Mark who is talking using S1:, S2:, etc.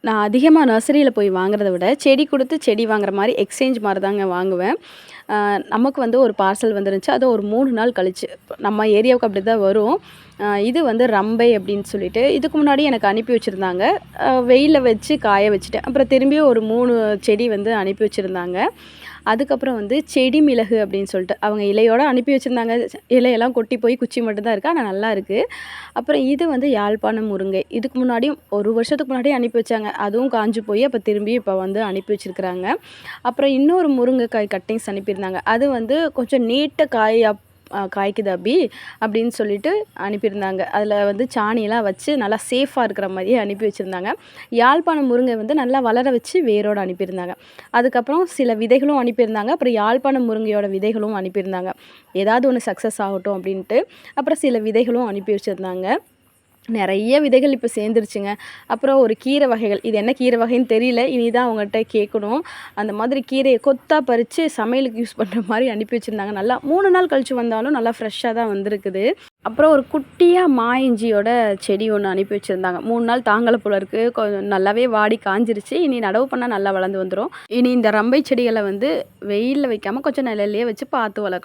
S1: நான் அதிகமா நர்சரியில போய் வாங்குறத விட, செடி குடுத்து செடி வாங்குற மாரி எக்ஸ்சேஞ்ச் மாரி தாங்க வாங்குவேன். நமக்கு வந்து ஒரு பார்சல் வந்துருந்துச்சு. அது ஒரு 3 நாள் கழிச்சு. நம்ம ஏரியாவுக்கு அப்படிதான் வரும். இது வந்து ரம்பை அப்படின்னு சொல்லிட்டு, இதுக்கு முன்னாடி எனக்கு அனுப்பி வச்சிருந்தாங்க. வெயில்ல வச்சு காய வச்சுட்டேன். அப்புறம் திரும்பியும் ஒரு 3 செடி வந்து அனுப்பி வச்சிருந்தாங்க. அதுக்கப்புறம் வந்து செடி மிளகு அப்படின்னு சொல்லிட்டு, அவங்க இலையோட அனுப்பி வச்சிருந்தாங்க. இலையெல்லாம் கொட்டி போய் குச்சி மட்டும் தான் இருக்கு. ஆனா நல்லாருக்கு. அப்புறம் இது வந்து யாழ்ப்பாணம் முருங்கை. இதுக்கு முன்னாடியும் 1 வருஷத்துக்கு முன்னாடியே அனுப்பி வச்சாங்க. அதுவும் காஞ்சு போய் அப்ப திரும்பியும் இப்ப வந்து அனுப்பி வச்சிருக்கிறாங்க. அப்புறம் இன்னொரு முருங்கைக்காய் கட்டிங்ஸ் அனுப்பியிருந்தாங்க. அது வந்து கொஞ்சம் நீட்ட காயா காய்க்குது அபி அப்படின்னு சொல்லிட்டு அனுப்பியிருந்தாங்க. அதில வந்து சாணியெல்லாம் வச்சு நல்லா சேஃபா இருக்கிற மாரியே அனுப்பி வச்சிருந்தாங்க. யாழ்ப்பாணம் முருங்கை வந்து நல்லா வளர வச்சு வேரோட அனுப்பியிருந்தாங்க. அதுக்கப்புறம் சில விதைகளும் அனுப்பியிருந்தாங்க. அப்புறம் யாழ்ப்பாணம் முருங்கையோட விதைகளும் அனுப்பியிருந்தாங்க. ஏதாவது ஒண்ணு சக்சஸ் ஆகட்டும் அப்படின்ட்டு. அப்புறம் சில விதைகளும் அனுப்பி வச்சிருந்தாங்க. நெறைய விதைகள் இப்ப சேர்ந்துருச்சுங்க. அப்புறம் ஒரு கீரை வகைகள். இது என்ன கீரை வகைன்னு தெரியல. இனி தான் அவங்கள்ட்ட கேட்கணும். அந்த மாதிரி கீரைய கொத்தா பறிச்சு சமையலுக்கு யூஸ் பண்ற மாரி அனுப்பி வச்சிருந்தாங்க. நல்லா 3 நாள் கழிச்சு வந்தாலும் நல்லா ஃப்ரெஷ்ஷா தான் வந்திருக்குது. அப்புறம் ஒரு குட்டியா இஞ்சியோட செடி ஒண்ணு அனுப்பி வச்சிருந்தாங்க. 3 நாள் தாங்கல போல இருக்கு. கொஞ்சம் நல்லாவே வாடி காஞ்சிருச்சு. இனி நடவு பண்ணா நல்லா வளர்ந்து வந்துரும். இனி இந்த ரம்பை செடிகள வந்து வெயில்ல வைக்காம கொஞ்சம் நிழல்லயே வச்சு பார்த்து வளர்க்கணும்.